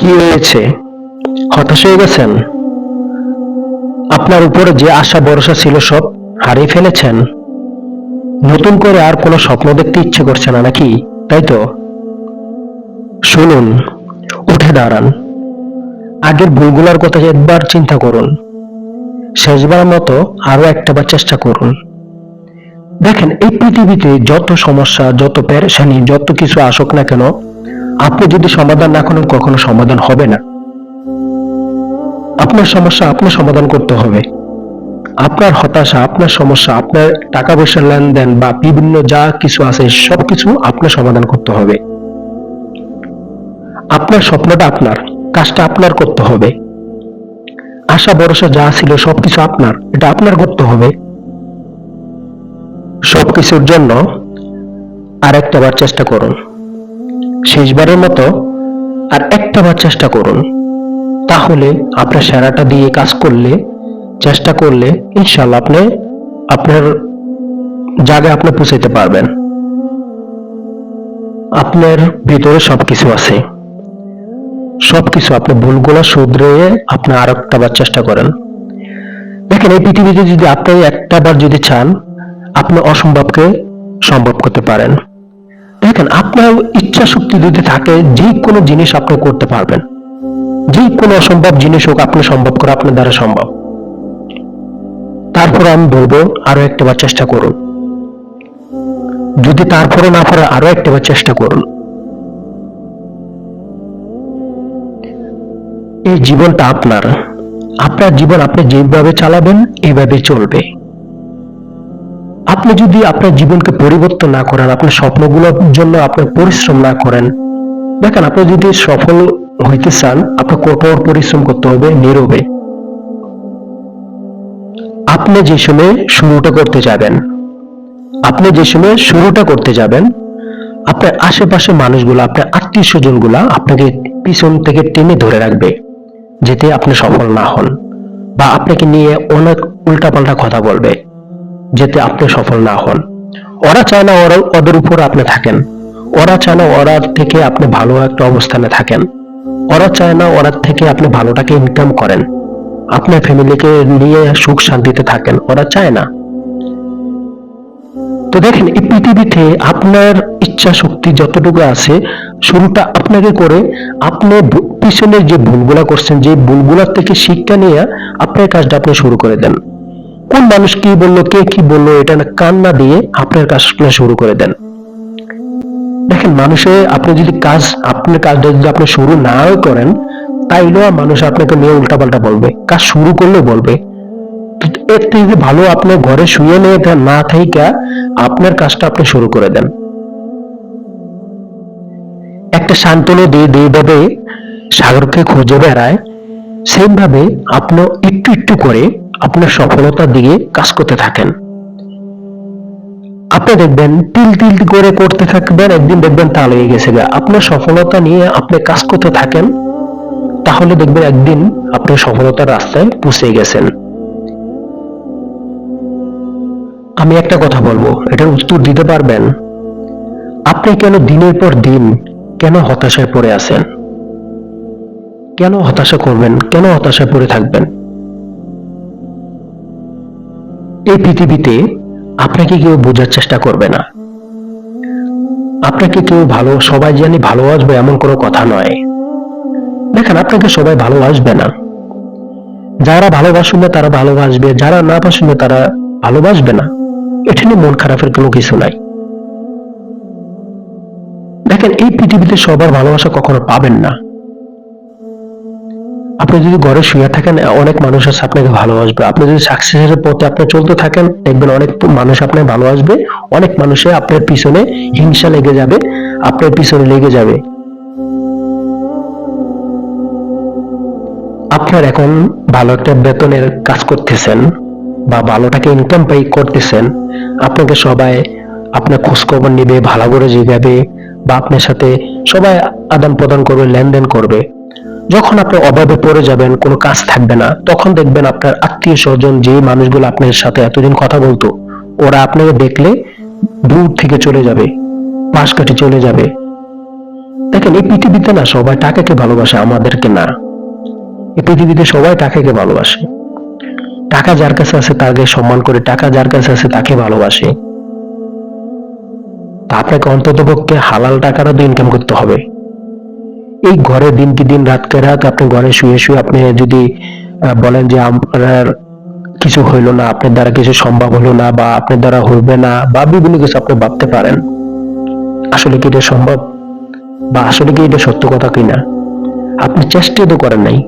কি হয়েছে? হতাশ হয়ে গেছেন? আপনার উপরে যে আশা ভরসা ছিল সব হারিয়ে ফেলেছেন? নতুন করে আর কোনো স্বপ্ন দেখতে ইচ্ছে করছে না নাকি? তাই তো? শুনুন, উঠে দাঁড়ান। আগের ভুলগুলোর কথা একবার চিন্তা করুন। শেষবার মতো আরো একটাবার চেষ্টা করুন। দেখেন, এই পৃথিবীতে যত সমস্যা, যত পেরেশানি, যত কিছু আসুক না কেন, আপনি যদি সমাধান না করেন কখনো সমাধান হবে না। আপনার সমস্যা আপনার সমাধান করতে হবে। আপনার হতাশা, আপনার সমস্যা, আপনার টাকা পয়সার লেনদেন বা বিভিন্ন যা কিছু আছে সবকিছু আপনার সমাধান করতে হবে। আপনার স্বপ্নটা আপনার, কাজটা আপনার করতে হবে। আশা ভরসা যা ছিল সবকিছু আপনার, এটা আপনার করতে হবে। সবকিছুর জন্য আর একটাবার চেষ্টা করুন। শেষবারের মতো আর একটাবার চেষ্টা করুন। তাহলে আপনার সেরাটা দিয়ে কাজ করলে, চেষ্টা করলে ইনশাআল্লাহ আপনি আপনার জায়গায় আপনি পৌঁছাইতে পারবেন। আপনার ভিতরে সবকিছু আছে। সবকিছু আপনি ভুলগুলো শুধরে আপনি আর একটাবার চেষ্টা করেন। দেখেন, এই পৃথিবীতে যদি আপনি একটাবার যদি চান, আপনি অসম্ভবকে সম্ভব করতে পারেন। দেখেন, আপনার ইচ্ছা শক্তি যদি থাকে, যে কোনো জিনিস আপনি করতে পারবেন। যে কোনো অসম্ভব জিনিস হোক আপনি সম্ভব করা আপনার দ্বারা সম্ভব। তারপর আমি বলবো আরো একটাবার চেষ্টা করুন। যদি তারপরে না পারে আরো একটাবার চেষ্টা করুন। এই জীবনটা আপনার। আপনার জীবন আপনি যেভাবে চালাবেন এইভাবে চলবে। আপনি যদি আপনার জীবনকে পরিবর্তন না করেন, আপনার স্বপ্নগুলোর জন্য আপনি পরিশ্রম না করেন, দেখেন, আপনি যদি সফল হইতে চান আপনার কঠোর পরিশ্রম করতে হবে নীরবে। আপনি যে সময় শুরুটা করতে যাবেন, আপনার আশেপাশে মানুষগুলো, আপনার আত্মীয় স্বজন গুলা আপনাকে পিছন থেকে টেনে ধরে রাখবে যাতে আপনি সফল না হন, বা আপনাকে নিয়ে অনেক উল্টাপাল্টা কথা বলবে যাতে আপনি সফল না হন। ওরা চায় না ওদের উপর আপনি থাকেন। ওরা চায় না ওরা থেকে আপনি ভালো একটা অবস্থানে থাকেন। ওরা চায় না ওরা থেকে আপনি ভালোটাকে ইনকাম করেন, আপনার ফ্যামিলিকে নিয়ে সুখ শান্তিতে থাকেন। ওরা চায় না। তো দেখেন, এই পৃথিবীতে আপনার ইচ্ছা শক্তি যতটুকু আছে শুরুটা আপনাকে করে, আপনি পিছনের যে ভুলগুলা করছেন, যে ভুলগুলার থেকে শিক্ষা নিয়ে আপনার কাজটা আপনি শুরু করে দেন। কোন মানুষ কি বললো, কে কি বললো, এটা না কান না দিয়ে আপনার কাজটা শুরু করে দেন। দেখেন, আপনি যদি আপনার কাজটা যদি আপনি শুরু নাও করেন, তাইলেও মানুষ আপনাকে নিয়ে উল্টাপাল্টা বলবে, কাজ শুরু করলে বলবে। এর থেকে ভালো আপনি ঘরে শুয়ে নিয়ে না থাইকা আপনার কাজটা আপনি শুরু করে দেন। একটা শান্ত নদী যেভাবে সাগরকে খুঁজে বেড়ায়, সেইভাবে আপনি একটু একটু করে আপনার সফলতার দিকে কাজ করতে থাকেন। আপনি দেখবেন তিল তিল করে করতে থাকবেন, একদিন দেখবেন তাল হয়ে গেছে। আপনার সফলতা নিয়ে আপনি কাজ করতে থাকেন, তাহলে দেখবেন একদিন আপনি সফলতার রাস্তায় পৌঁছে গেছেন। আমি একটা কথা বলবো, এটার উত্তর দিতে পারবেন? আপনি কেন দিনের পর দিন কেন হতাশায় পড়ে আছেন? কেন হতাশা করবেন? কেন হতাশায় পড়ে থাকবেন? এই পৃথিবীতে আপনাকে কেউ বোঝার চেষ্টা করবে না। আপনাকে কেউ সবাই জানি ভালোবাসবে এমন কোনো কথা নয়। দেখেন, আপনাকে সবাই ভালোবাসবে না। যারা ভালোবাসবে তারা ভালোবাসবে, যারা না বাসবে তারা ভালোবাসবে না। এটা নিয়ে মন খারাপের কোনো কিছু নাই। দেখেন, এই পৃথিবীতে সবার ভালোবাসা কখনো পাবেন না। আপনি যদি ঘরে শুয়ে থাকেন, অনেক মানুষ আছে আপনাকে ভালোবাসবে। আপনি যদি সাকসেসের পথে আপনি চলতে থাকেন, দেখবেন অনেক মানুষ আপনাকে ভালোবাসবে। অনেক মানুষে আপনার পিছনে হিংসা লেগে যাবে, আপনার পিছনে লেগে যাবে। আপনার এখন ভালো একটা বেতনের কাজ করতেছেন বা ভালো টাকা ইনকাম করতেছেন, আপনাকে সবাই আপনার খোঁজ খবর নিবে, ভালো করে জিগাবে, বা আপনার সাথে সবাই আদান প্রদান করবে, লেনদেন করবে। যখন আপনি অভাবে পড়ে যাবেন, কোনো কাজ থাকবে না, তখন দেখবেন আপনার আত্মীয় স্বজন, যে মানুষগুলো আপনার সাথে এতদিন কথা বলতো, ওরা আপনাকে দেখলে দূর থেকে চলে যাবে, পাশ কাটি চলে যাবে। দেখেন, এই পৃথিবীতে না সবাই টাকাকে ভালোবাসে, আমাদেরকে না। এই পৃথিবীতে সবাই টাকাকে ভালোবাসে। টাকা যার কাছে আছে তাকে সম্মান করে, টাকা যার কাছে আছে তাকে ভালোবাসে। তা আপনাকে অন্ততপক্ষে হালাল টাকাটা তো ইনকাম করতে হবে। এই ঘরে দিনকে দিন রাতকে রাত আপনি ঘরে শুয়ে শুয়ে আপনি যদি বলেন যে আপনার কিছু হইলো না, আপনার দ্বারা কিছু সম্ভব হলো না, বা আপনার দ্বারা হইবে না, বা বিভিন্ন কিছু আপনি ভাবতে পারেন, আসলে কি এটা সম্ভব, বা আসলে কি এটা সত্য কথা কিনা? আপনি চেষ্টা তো করেন নাই।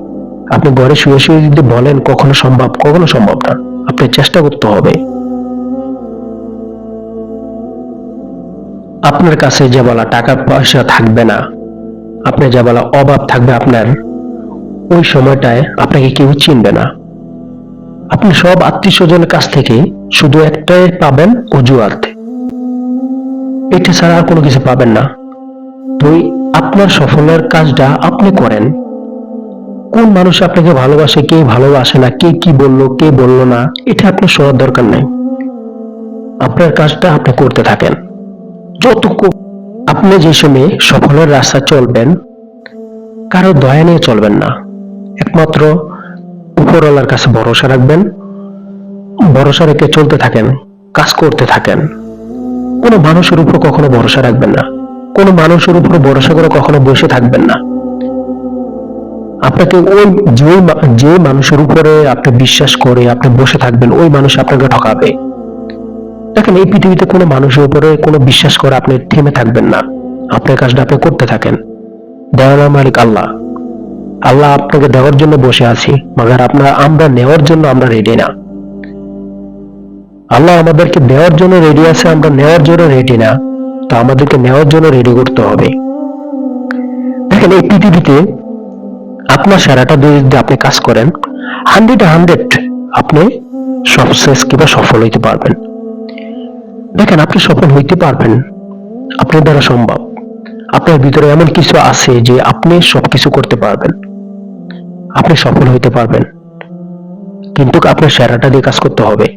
আপনি ঘরে শুয়ে শুয়ে যদি বলেন কখনো সম্ভব, কখনো সম্ভব না। আপনি চেষ্টা করতে হবে। আপনার কাছে যে বলা টাকা পয়সা থাকবে না, আপনি যা বলা অভাব থাকবে আপনার, ওই সময়টায় আপনাকে কেউ চিনবে না। আপনি সব আত্মীয় স্বজনের কাছ থেকে শুধু একটাই পাবেন, অজুহাত। এটা ছাড়া আর কোনো কিছু পাবেন না। তো আপনার সফলের কাজটা আপনি করেন। কোন মানুষ আপনাকে ভালোবাসে, কে ভালোবাসে না, কে কি বললো, কে বললো না, এটা আপনার শোনার দরকার নাই। আপনার কাজটা আপনি করতে থাকেন। যতটুকু আপনি যে সময় সফলের রাস্তা চলবেন, কারো দয়া নিয়ে চলবেন না। একমাত্র উপরওয়ালার কাছে ভরসা রাখবেন। ভরসা রেখে চলতে থাকেন, কাজ করতে থাকেন। কোনো মানুষের উপর কখনো ভরসা রাখবেন না। কোনো মানুষের উপর ভরসা করে কখনো বসে থাকবেন না। আপনাকে ওই যে মানুষের উপরে আপনি বিশ্বাস করে আপনি বসে থাকবেন, ওই মানুষ আপনাকে ঠকাবে। দেখেন, এই পৃথিবীতে কোনো মানুষের উপরে কোনো বিশ্বাস করে আপনি থেমে থাকবেন না। আপনার কাজটা আপনি করতে থাকেন। দেওয়ার মালিক আল্লাহ। আল্লাহ আপনাকে দেওয়ার জন্য বসে আছি, মাগার আমরা নেওয়ার জন্য আমরা রেডি না। আল্লাহ আমাদেরকে দেওয়ার জন্য রেডি আছে, আমরা নেওয়ার জন্য রেডি না। তো আমাদেরকে নেওয়ার জন্য রেডি করতে হবে। দেখেন, এই পৃথিবীতে আপনার সারাটা দিয়ে যদি আপনি কাজ করেন, 100 আপনি সাকসেস কিংবা সফল হইতে পারবেন। দেখেন, আপনি সফল হইতে পারবেন, আপনার দ্বারা সম্ভব। আপনার ভিতরে এমন কিছু আছে যে আপনি সবকিছু করতে পারবেন, আপনি সফল হইতে পারবেন, কিন্তু আপনার সেরাটা দিয়ে কাজ করতে হবে।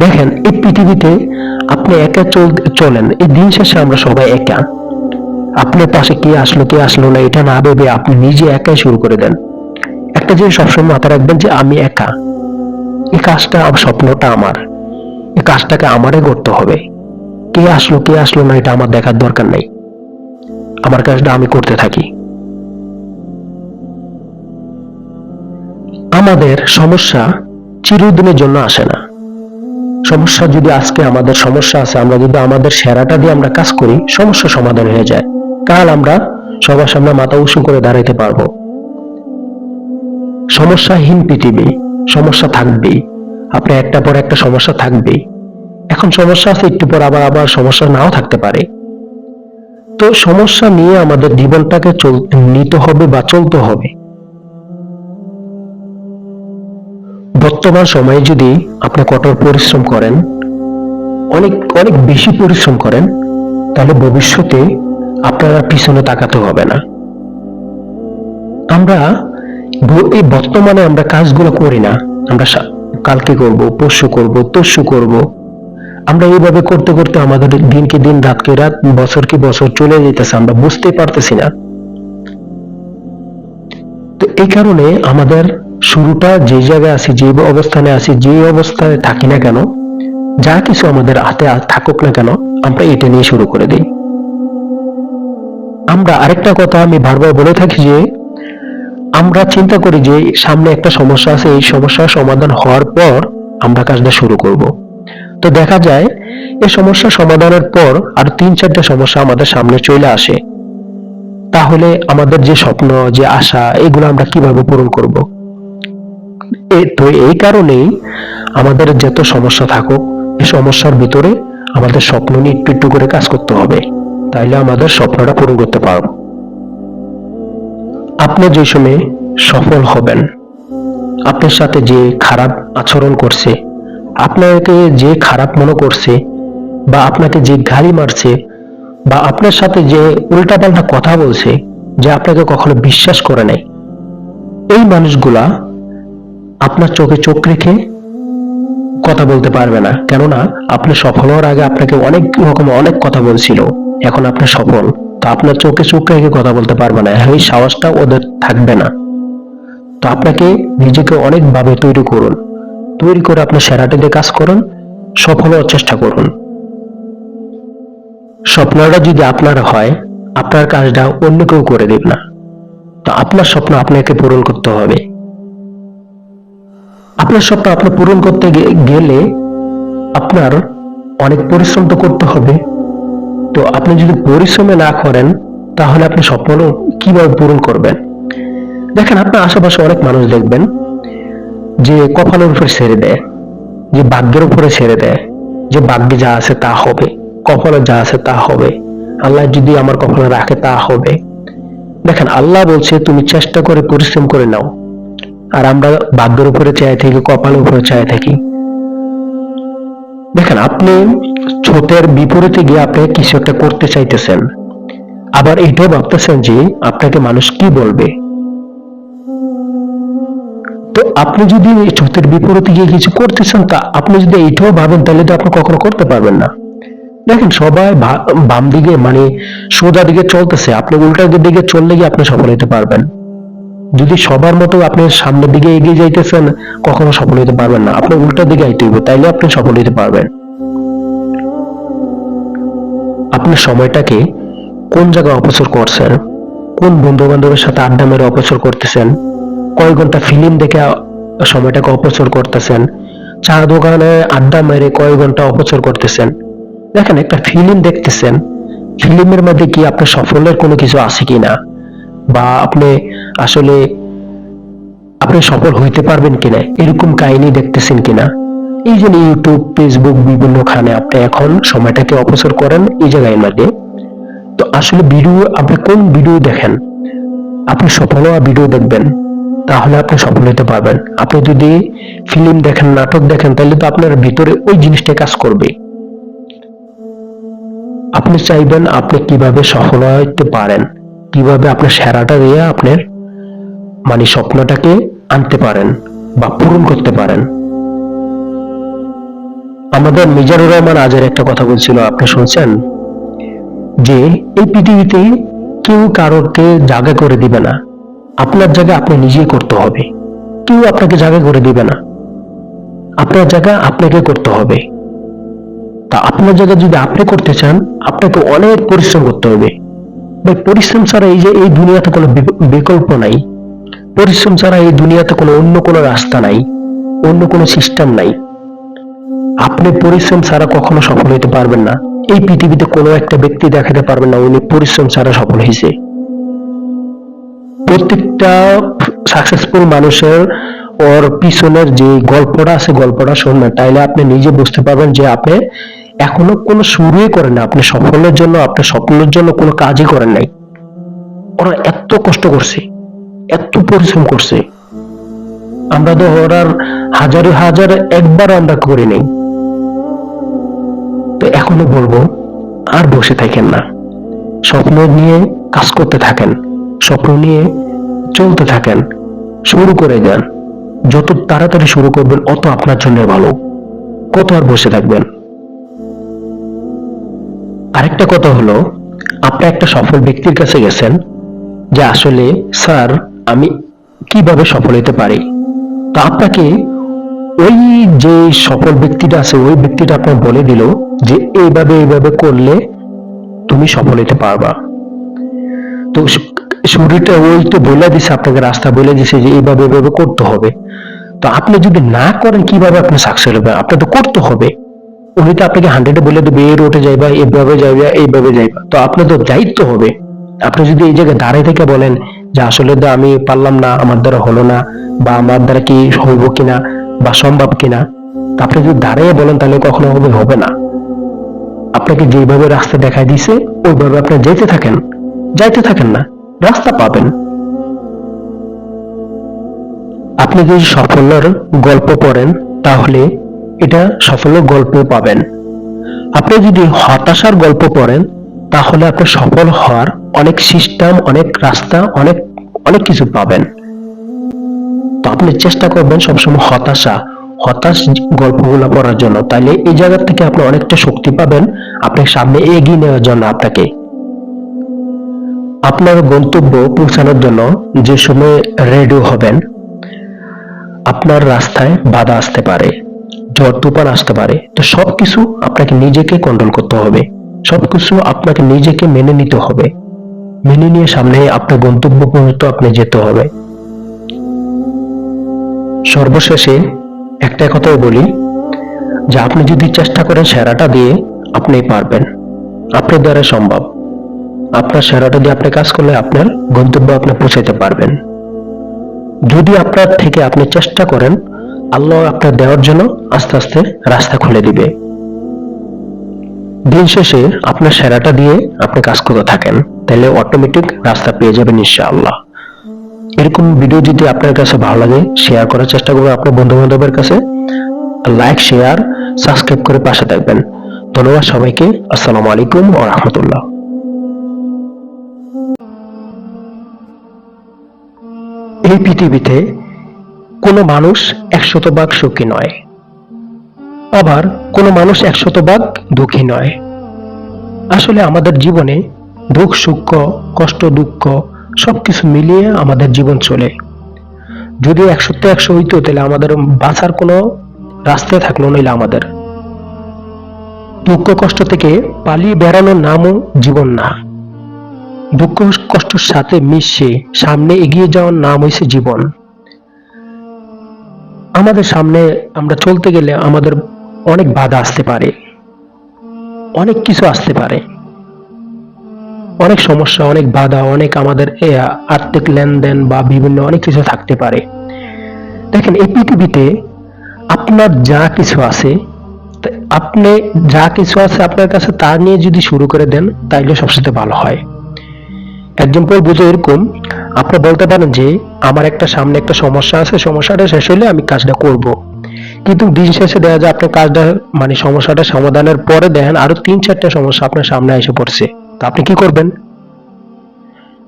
দেখেন, এই পৃথিবীতে আপনি একা চলেন, এই দিন শেষে আমরা সবাই একা। আপনার পাশে কে আসলো কে আসলো না এটা না ভেবে আপনি নিজে একাই শুরু করে দেন। একটা জিনিস সবসময় মাথায় রাখবেন যে আমি একা, এই কাজটা স্বপ্নটা আমার, এই কাজটাকে আমারই করতে হবে। কে আসলো না এটা আমার দেখার দরকার নাই। আমার কাজটা আমি করতে থাকি। আমাদের সমস্যা চিরদিনের জন্য আসে না। সমস্যা যদি আজকে আমাদের সমস্যা আছে, আমরা যদি আমাদের সেরাটা দিয়ে আমরা কাজ করি, সমস্যা সমাধান হয়ে যায়। কাল আমরা সবার সামনে মাথা উঁচু করে দাঁড়াইতে পারবো। সমস্যাহীন পৃথিবী, সমস্যা থাকবেই। আপনি একটা পর একটা সমস্যা থাকবেই। এখন সমস্যা আছে, একটু পর আবার সমস্যা নাও থাকতে পারে। তো সমস্যা নিয়ে আমাদের জীবনটাকে নিতে হবে বা চলতে হবে। বর্তমান সময়ে যদি আপনি কঠোর পরিশ্রম করেন, অনেক অনেক বেশি পরিশ্রম করেন, তাহলে ভবিষ্যতে আপনারা পিছনে তাকাতে হবে না। আমরা এই বর্তমানে আমরা কাজগুলো করি না, আমরা কালকে করব, পরশু করব, তরশু করব। আমরা এইভাবে করতে করতে আমাদের দিনকে দিন রাতকে রাত বছরকে বছর চলে যেতেছে, আমরা বুঝতে পারতেছি না। তো এই কারণে আমাদের শুরুটা যে জায়গায় আছি, যে অবস্থানে আছি, যে অবস্থায় থাকি না কেন, যা কিছু আমাদের হাতে থাকুক না কেন, আমরা এটা নিয়ে শুরু করে দিই। আমরা আরেকটা কথা আমি বারবার বলে থাকি যে আমরা চিন্তা করি যে সামনে একটা সমস্যা আছে, এই সমস্যার সমাধান হওয়ার পর আমরা কাজটা শুরু করব। তো দেখা যায় এই সমস্যা সমাধানের পর আর 3-4টা সমস্যা আমাদের সামনে চলে আসে। তাহলে আমাদের যে স্বপ্ন, যে আশা, এগুলো আমরা কিভাবে পূরণ করব? তো এই কারণেই আমাদের যত সমস্যা থাকুক, এই সমস্যার ভিতরে আমাদের স্বপ্ন নিয়ে একটু একটু করে কাজ করতে হবে, তাইলে আমাদের স্বপ্নটা পূরণ করতে পারবো। আপনি যে সময় সফল হবেন, আপনার সাথে যে খারাপ আচরণ করছে, আপনাকে যে খারাপ মনে করছে, বা আপনাকে যে গালি মারছে, বা আপনার সাথে যে উল্টাপাল্টা কথা বলছে, যে আপনাকে কখনো বিশ্বাস করে নাই, এই মানুষগুলা আপনার চোখে চোখ রেখে কথা বলতে পারবে না। কেননা আপনি সফল হওয়ার আগে আপনাকে অনেক রকম অনেক কথা বলছিল, এখন আপনি সফল, তো আপনার চোখে চোখ রেখে কথা বলতে পারবে না, এই সাহসটা ওদের থাকবে না। তো আপনাকে নিজেকে অনেকভাবে তৈরি করুন, তৈরি করে আপনার সেরাটা দিয়ে কাজ করুন, সফল হওয়ার চেষ্টা করুন। স্বপ্নটা যদি আপনার হয়, আপনার কাজটা অন্য কেউ করে দেবে না। তো আপনার স্বপ্ন আপনাকে পূরণ করতে হবে। আপনার স্বপ্ন আপনি পূরণ করতে গেলে আপনার অনেক পরিশ্রম তো করতে হবে। তো আপনি যদি পরিশ্রমে না করেন, তাহলে আপনি স্বপ্ন কিভাবে পূরণ করবেন? দেখেন, আপনার আশেপাশে অনেক মানুষ দেখবেন যে কপালের উপরে ছেড়ে দেয়, যে ভাগ্যের উপরে ছেড়ে দেয়, যে ভাগ্যে যা আছে তা হবে, কপালে যা আছে তা হবে, আল্লাহ যদি আমার কপালে রাখে তা হবে। দেখেন, আল্লাহ বলছে তুমি চেষ্টা করে পরিশ্রম করে নাও, আর আমরা ভাগ্যের উপরে চাই থাকি, কপালের উপরে চাই থাকি। দেখেন, আপনি ছোটের বিপরীতে গিয়ে আপনি কিছু একটা করতে চাইতেছেন, আবার এটাও ভাবতেছেন যে আপনাকে মানুষ কি বলবে। তো আপনি যদি ছোটের বিপরীতে গিয়ে কিছু করতেছেন, তা আপনি যদি এইটাও ভাবেন, তাহলে তো আপনি কখনো করতে পারবেন না। দেখেন, সবাই বাম দিকে মানে সোজা দিকে চলতেছে, আপনি উল্টা দিকে চললে গিয়ে আপনি সফল হতে পারবেন। যদি সবার মতো আপনি সামনের দিকে এগিয়ে যাইতেছেন, কখনো সফল হতে পারবেন না। আপনি উল্টা দিকে আইতে হবে, তাইলে আপনি সফল হতে পারবেন। আপনি সময়টাকে কোন জায়গায় অপচয় করছেন, কোন বন্ধু বান্ধবের সাথে আড্ডা মেরে অপচয় করতেছেন, কয় ঘন্টা ফিল্ম দেখে সময়টাকে অপচয় করতেছেন, চা দোকানে আড্ডা মেরে কয় ঘন্টা অপচয় করতেছেন। দেখেন, একটা ফিল্ম দেখতেছেন, ফিল্মের মধ্যে কি আপনার সফলের কোনো কিছু আছে কিনা, বা আপনি আসলে আপনি সফল হইতে পারবেন কিনা, এরকম কাহিনী দেখতেছেন কিনা। এই যে ইউটিউব, ফেসবুক, বিভিন্ন খানে আপনি এখন সময়টাকে অপচয় করেন এই জায়গায় মধ্যে। তো আসলে ভিডিও আপনি কোন ভিডিও দেখেন, আপনি সফল হওয়া ভিডিও দেখবেন, তাহলে আপনি সফল হতে পারবেন। আপনি যদি ফিল্ম দেখেন, নাটক দেখেন, তাহলে তো আপনার ভিতরে ওই জিনিসটা কাজ করবে। আপনি চাইবেন আপনি কিভাবে সফল হতে পারেন, কিভাবে আপনার সেরাটা দিয়ে আপনার মানে স্বপ্নটাকে আনতে পারেন বা পূরণ করতে পারেন। আমাদের মিজানুর রহমান আজের একটা কথা বলছিল, আপনি শুনছেন, যে এই পৃথিবীতে কেউ কারোকে জায়গা করে দিবে না, আপনার জায়গা আপনি নিজেই করতে হবে। কেউ আপনাকে জায়গা করে দিবে না, আপনার জায়গা আপনাকে করতে হবে। তা আপনার জায়গা যদি আপনি করতে চান, আপনাকে অনেক পরিশ্রম করতে হবে। ভাই, পরিশ্রম ছাড়া এই যে এই দুনিয়াতে কোনো বিকল্প নাই। পরিশ্রম ছাড়া এই দুনিয়াতে কোনো অন্য কোনো রাস্তা নাই, অন্য কোনো সিস্টেম নাই। আপনি পরিশ্রম ছাড়া কখনো সফল হতে পারবেন না। এই পৃথিবীতে কোনো একটা ব্যক্তি দেখাতে পারবেন না উনি পরিশ্রম ছাড়া সফল হয়েছে। প্রত্যেকটা সাকসেসফুল মানুষের ওর পিছনের যে গল্পটা আছে, গল্পটা শুনবেন, তাইলে আপনি নিজে বুঝতে পারবেন যে আপনি এখনো কোনো শুরুই করেন না। আপনি সফলের জন্য, আপনার স্বপ্নের জন্য কোনো কাজই করেন নাই। ওরা এত কষ্ট করছে, এত পরিশ্রম করছে, আমরা তো ওরার হাজারে হাজার একবার আমরা করি নাই। তো এখনো বলবো, আর বসে থাকেন না, স্বপ্ন নিয়ে কাজ করতে থাকেন, স্বপ্ন নিয়ে চলতে থাকেন, শুরু করে দেন। যত তাড়াতাড়ি শুরু করবেন অত আপনার জন্য ভালো। কত আর বসে থাকবেন? আরেকটা কথা হলো, আপনি একটা সফল ব্যক্তির কাছে গেছেন যে আসলে স্যার আমি কিভাবে সফল হতে পারি। তো আপনাকে ওই যে সফল ব্যক্তিটা আছে, ওই ব্যক্তিটা আপনার বলে দিল যে এইভাবে এইভাবে করলে তুমি সফল হতে পারবা। তো শুরুটা ওই তো বলে দিছে, আপনাকে রাস্তা বলে দিছে যে এইভাবে এইভাবে করতে হবে। তো আপনি যদি না করেন, কিভাবে আপনি সাকসেস হবে? আপনার তো করতে হবে। উনি তো আপনাকে 100 বলে দেবে এই রোডে যাইবা, এইভাবে যাইবা, এইভাবে যাইবা। তো আপনার তো দায়িত্ব হবে। আপনি যদি এই জায়গায় দাঁড়িয়ে থেকে বলেন যে আসলে তো আমি পারলাম না, আমার দ্বারা হলো না, বা আমার দ্বারা কি হইব কিনা বা সম্ভব কিনা, আপনি যদি দাঁড়িয়ে বলেন, তাহলে কখনো হবে না। আপনাকে যেভাবে রাস্তা দেখায় দিছে ওইভাবে আপনি যেতে থাকেন, যাইতে থাকেন না, রাস্তা পাবেন। আপনি যদি সাফল্যের গল্প পড়েন, তাহলে এটা সাফল্যের গল্প পাবেন। আপনি যদি হতাশার গল্প পড়েন, তাহলে আপনি সফল হওয়ার অনেক সিস্টেম, অনেক রাস্তা, অনেক অনেক কিছু পাবেন। তো আপনি চেষ্টা করবেন সবসময় হতাশ গল্পগুলো পড়ার জন্য, তাহলে এই জায়গা থেকে আপনি অনেকটা শক্তি পাবেন আপনি সামনে এগিয়ে নেওয়ার জন্য আপনাকে। আপনার গন্তব্য পৌঁছানোর জন্য যে সময় রেডি হবেন, আপনার রাস্তায় বাধা আসতে পারে, ঝড় তুফান আসতে পারে। তো সবকিছু আপনাকে নিজেকে কন্ট্রোল করতে হবে, সবকিছু আপনাকে নিজেকে মেনে নিতে হবে, মেনে নিয়ে সামনে আপনার গন্তব্য পর্যন্ত আপনি যেতে হবে। সর্বশেষে একটা কথাই বলি যে আপনি যদি চেষ্টা করেন সেরাটা দিয়ে, আপনি পারবেন, আপনার দ্বারা সম্ভব। আপনার সেরাটা দিয়ে আপনি কাজ করলে আপনার গন্তব্যে আপনি পৌঁছাতে পারবেন। যদি আপনার থেকে আপনি চেষ্টা করেন, আল্লাহ আপনার দেওয়ার জন্য আস্তে আস্তে রাস্তা খুলে দিবে। দিন শেষে আপনার সেরাটা দিয়ে আপনি কাজ করতে থাকেন, তাহলে অটোমেটিক রাস্তা পেয়ে যাবেন ইনশাআল্লাহ। এরকম ভিডিও যদি আপনার কাছে ভালো লাগে, শেয়ার করার চেষ্টা করবেন আপনার বন্ধু বান্ধবের কাছে। লাইক, শেয়ার, সাবস্ক্রাইব করে পাশে থাকবেন। ধন্যবাদ সবাইকে। আসসালামু আলাইকুম ওয়া রাহমাতুল্লাহ। এই পৃথিবীতে কোনো মানুষ 100% সুখী নয়, আবার কোনো মানুষ 100% দুঃখী নয়। আসলে আমাদের জীবনে দুঃখ সুখ, কষ্ট দুঃখ সবকিছু মিলিয়ে আমাদের জীবন চলে। যদি 100-100 হইতো তাহলে আমাদের বাঁচার কোনো রাস্তায় থাকলো নইলে আমাদের দুঃখ কষ্ট থেকে পালিয়ে বেড়ানোর নামও জীবন না। দুঃখ কষ্টের সাথে মিশে সামনে এগিয়ে যাওয়ার নাম হয়েছে জীবন। আমাদের সামনে আমরা চলতে গেলে আমাদের অনেক বাধা আসতে পারে, অনেক কিছু আসতে পারে, অনেক সমস্যা, অনেক বাধা, অনেক আমাদের আর্থিক লেনদেন বা বিভিন্ন অনেক কিছু থাকতে পারে। দেখেন, এই পৃথিবীতে আপনার যা কিছু আছে, আপনি যা কিছু আছে আপনার কাছে তা নিয়ে যদি শুরু করে দেন তাইলে সবচেয়ে ভালো হয়। এক্সাম্পল বুঝে এরকম, আপনি বলতে পারেন যে আমার একটা সামনে একটা সমস্যা আছে, সমস্যাটা শেষ হলে আমি কাজটা করব। কিন্তু দিন শেষে দেখা যায় আপনার কাজটা মানে সমস্যাটা সমাধানের পরে দেখেন আরো 3-4টা সমস্যা আপনার সামনে এসে পড়ছে। তো আপনি কি করবেন?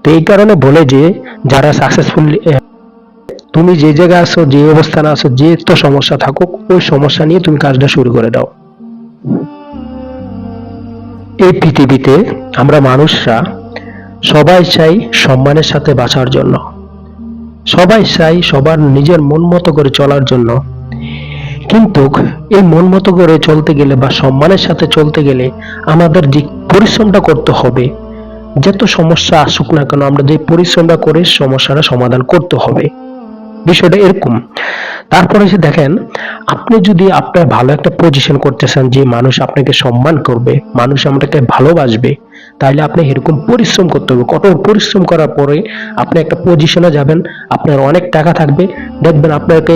তো এই কারণে বলে যে যারা সাকসেসফুল, তুমি যে জায়গায় আছো, যে অবস্থানে আছো, যে তো সমস্যা থাকুক, ওই সমস্যা নিয়ে তুমি কাজটা শুরু করে দাও। এই পৃথিবীতে আমরা মানুষরা সবাই চাই সম্মানের সাথে বাঁচার জন্য, সবাই চাই সবার নিজের মন মতো করে চলার জন্য। কিন্তু এই মন মতো করে চলতে গেলে বা সম্মানের সাথে চলতে গেলে আমাদের যে পরিশ্রমটা করতে হবে, যত সমস্যা আসুক না কেন আমরা যে পরিশ্রমটা করে সমস্যাটা সমাধান করতে হবে, বিষয়টা এরকম। তারপরে যে দেখেন, আপনি যদি আপনার ভালো একটা পজিশন করতে চান, যে মানুষ আপনাকে সম্মান করবে, মানুষ আপনাকে ভালোবাসবে, তাহলে আপনি এরকম পরিশ্রম করতে হবে। কঠোর পরিশ্রম করার পরে আপনি একটা পজিশনে যাবেন, আপনার অনেক টাকা থাকবে, দেখবেন আপনাকে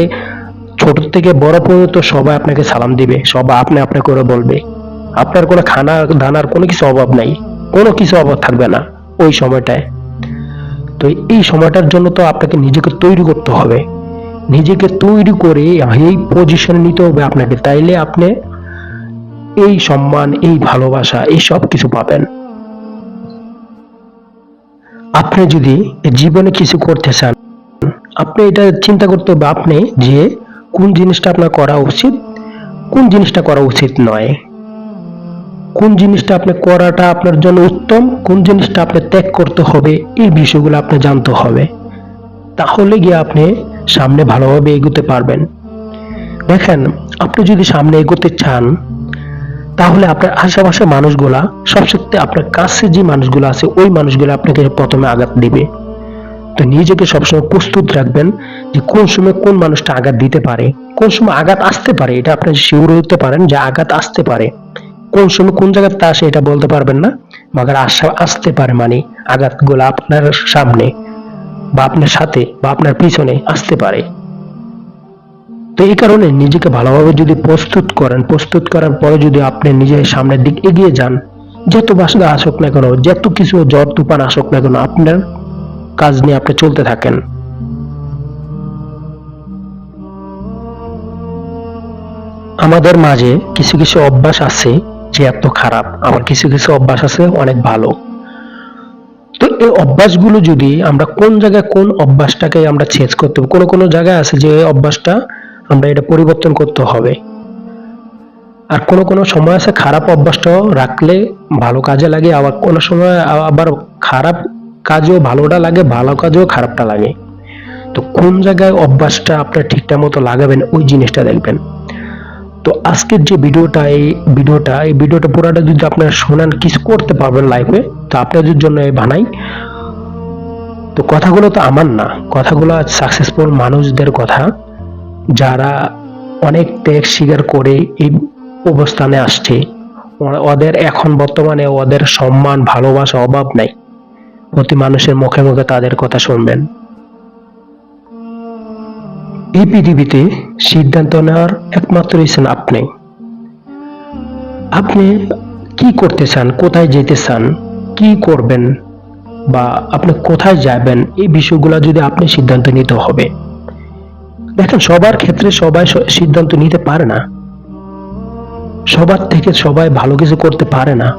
ছোট থেকে বড় পর্যন্ত সবাই আপনাকে সালাম দিবে, সবাই আপনি করে বলবে। আপনার কোনো খানা দানার কোনো কিছু অভাব নাই, কোনো কিছু অভাব থাকবে না ওই সময়টায়। তো এই সময়টার জন্য তো আপনাকে নিজেকে তৈরি করতে হবে, নিজেকে তৈরি করে এই পজিশনে নিতে হবে আপনাকে, তাইলে আপনি এই সম্মান, এই ভালোবাসা, এই সব কিছু পাবেন। আপনি যদি জীবনে কিছু করতে চান, আপনি এটা চিন্তা করতে হবে আপনি যে কোন জিনিসটা আপনার করা উচিত, কোন জিনিসটা করা উচিত নয়, কোন জিনিসটা আপনি করাটা আপনার জন্য উত্তম, কোন জিনিসটা আপনি ত্যাগ করতে হবে, এই বিষয়গুলো আপনি জানতে হবে। তাহলে গিয়ে আপনি সামনে ভালোভাবে এগোতে পারবেন। দেখেন, আপনি যদি সামনে এগোতে চান তাহলে আপনার আশেপাশে মানুষগুলা, সবচেয়ে আপনার কাছে যে মানুষগুলো আছে ওই মানুষগুলো আপনাকে প্রথমে আঘাত দিবে। তো নিজেকে সবসময় প্রস্তুত রাখবেন যে কোন সময় কোন মানুষটা আঘাত দিতে পারে, কোন সময় আঘাত আসতে পারে, এটা আপনি শিওর হতে পারেন যে আঘাত আসতে পারে। কোন সময় কোন জায়গাতে আসে এটা বলতে পারবেন না, মাগার আসতে পারে, মানে আঘাতগুলো আপনার সামনে বা আপনার সাথে বা আপনার পিছনে আসতে পারে। তো এই কারণে নিজেকে ভালোভাবে যদি প্রস্তুত করেন, প্রস্তুত করার পরে যদি আপনি নিজের সামনের দিক এগিয়ে যান, যত বাসনা আসুক না কেন, যত কিছু ঝড় তুফান আসুক না কেন, আপনার কাজ নিয়ে আপনি চলতে থাকেন। আমাদের মাঝে কিছু কিছু অভ্যাস আছে যে এত খারাপ, আবার কিছু কিছু অভ্যাস আছে অনেক ভালো। তো এই অভ্যাসগুলো যদি আমরা কোন জায়গায় কোন অভ্যাসটাকে আমরা চেঞ্জ করতে হবে, কোনো কোনো জায়গায় আছে যে অভ্যাসটা আমরা এটা পরিবর্তন করতে হবে, আর কোনো কোনো সময় আছে খারাপ অভ্যাসটাও রাখলে ভালো কাজে লাগে, আবার কোনো সময় আবার খারাপ কাজেও ভালোটা লাগে, ভালো কাজেও খারাপটা লাগে। তো কোন জায়গায় অভ্যাসটা আপনার ঠিকঠাক মতো লাগাবেন ওই জিনিসটা দেখবেন। তো আজকের যে ভিডিওটা পুরাটা যদি আপনারা শোনেন, কিছু করতে পারবেন লাইফে, তো আপনাদের জন্য বানাই। তো কথাগুলো তো আমার না, কথাগুলো সাকসেসফুল মানুষদের কথা, যারা অনেক ত্যাগ স্বীকার করে এই অবস্থানে আসছে। ওদের এখন বর্তমানে ওদের সম্মান ভালোবাসা অভাব নাই। প্রতি মানুষের মুখে মুখে তাদের কথা শুনবেন। এই পৃথিবীতে সিদ্ধান্ত নেওয়ার একমাত্র ইচ্ছেন আপনি। আপনি কি করতে চান, কোথায় যেতে চান, কি করবেন, বা আপনি কোথায় যাবেন, এই বিষয়গুলো যদি আপনি সিদ্ধান্ত নিতে হবে। দেখেন, সবার ক্ষেত্রে সবাই সিদ্ধান্ত নিতে পারে না, সবার থেকে সবাই ভালো কিছু করতে পারে না।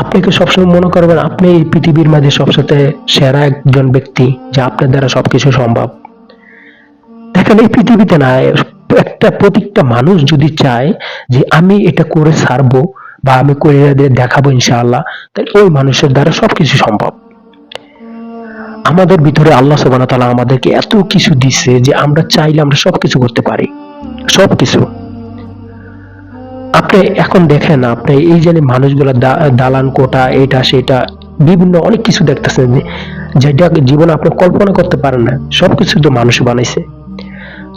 আপনাকে সবসময় মনে করবেন আপনি এই পৃথিবীর মাঝে সবসাথে সেরা একজন ব্যক্তি, যে আপনার দ্বারা সবকিছু সম্ভব। দেখেন, এই পৃথিবীতে না, প্রত্যেকটা মানুষ যদি চায় যে আমি এটা করে ছাড়বো বা আমি করে দেখাবো ইনশাআল্লাহ, তাহলে ওই মানুষের দ্বারা সবকিছু সম্ভব। আমাদের ভিতরে আল্লাহ সুবহানাহু ওয়া তাআলা আমাদেরকে এত কিছু দিছে যে আমরা চাইলে আমরা সবকিছু করতে পারি, সবকিছু। আপনি এখন দেখেন, আপনি এই যে মানুষগুলা দালান কোটা, এটা সেটা বিভিন্ন অনেক কিছু দেখতেছেন, যেটা জীবনে আপনি কল্পনা করতে পারেন না, সবকিছু তো মানুষ বানাইছে।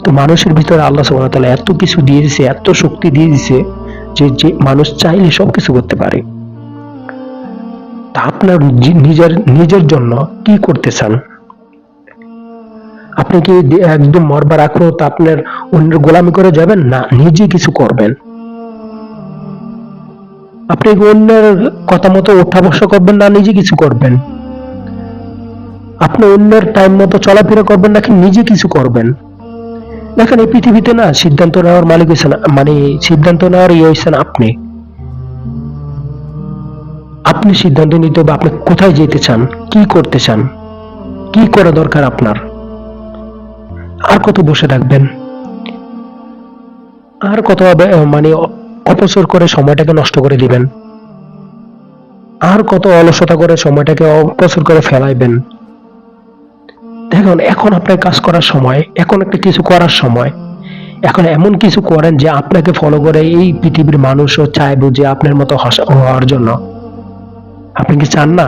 তো মানুষের ভিতরে আল্লাহ সুবহানাহু ওয়া তাআলা এত কিছু দিয়ে দিয়েছে, এত শক্তি দিয়ে দিয়েছে, যে মানুষ চাইলে সবকিছু করতে পারে। তা আপনার নিজের জন্য কি করতে চান? আপনি কি একদম মরবার আগ পর্যন্ত আপনার অন্যের গোলামি করে যাবেন? না, নিজে কিছু করবেন। আপনি অন্যের কথা মতো ওঠা বসা করবেন না, নিজে কিছু করবেন। আপনি অন্যের টাইম মতো চলাফেরা করবেন নাকি নিজে কিছু করবেন। দেখেন, এই পৃথিবীতে না সিদ্ধান্ত নেওয়ার মালিক হয়েছেন, মানে সিদ্ধান্ত নেওয়ার হয়েছেন আপনি। আপনি সিদ্ধান্ত নিতে হবে আপনি কোথায় যেতে চান, কি করতে চান, কি করা দরকার আপনার। আর কত বসে থাকবেন, আর কত মানে অপচয় করে সময়টাকে নষ্ট করে দিবেন, আর কত অলসতা করে সময়টাকে অপচয় করে ফেলাইবেন। দেখুন, এখন আপনার কাজ করার সময়, এখন একটা কিছু করার সময়। এখন এমন কিছু করেন যে আপনাকে ফলো করে এই পৃথিবীর মানুষও চাইবে যে আপনার মতো হওয়ার জন্য। আপনি কি চান না?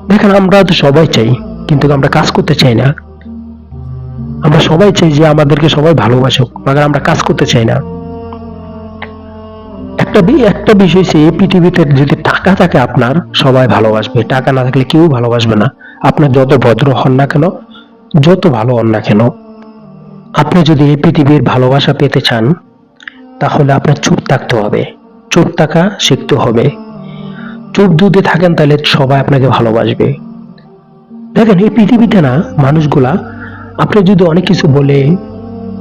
দেখেন, আমরা তো সবাই চাই, কিন্তু আমরা কাজ করতে চাই না। আমরা সবাই চাই যে আমাদেরকে সবাই ভালোবাসুক, মাগার আমরা কাজ করতে চাই না। একটা বিষয় হচ্ছে, এই পৃথিবীতে যদি টাকা থাকে আপনার, সবাই ভালোবাসবে। টাকা না থাকলে কেউ ভালোবাসবে না। আপনার যত ভদ্র হন না কেন, যত ভালো হন না কেন, আপনি যদি এই পৃথিবীর ভালোবাসা পেতে চান, তাহলে আপনার চুপ থাকতে হবে, চুপ থাকা শিখতে হবে। চুপ যদি থাকেন তাহলে সবাই আপনাকে ভালোবাসবে। দেখেন, এই পৃথিবীতে না মানুষগুলা, আপনি যদি অনেক কিছু বলে,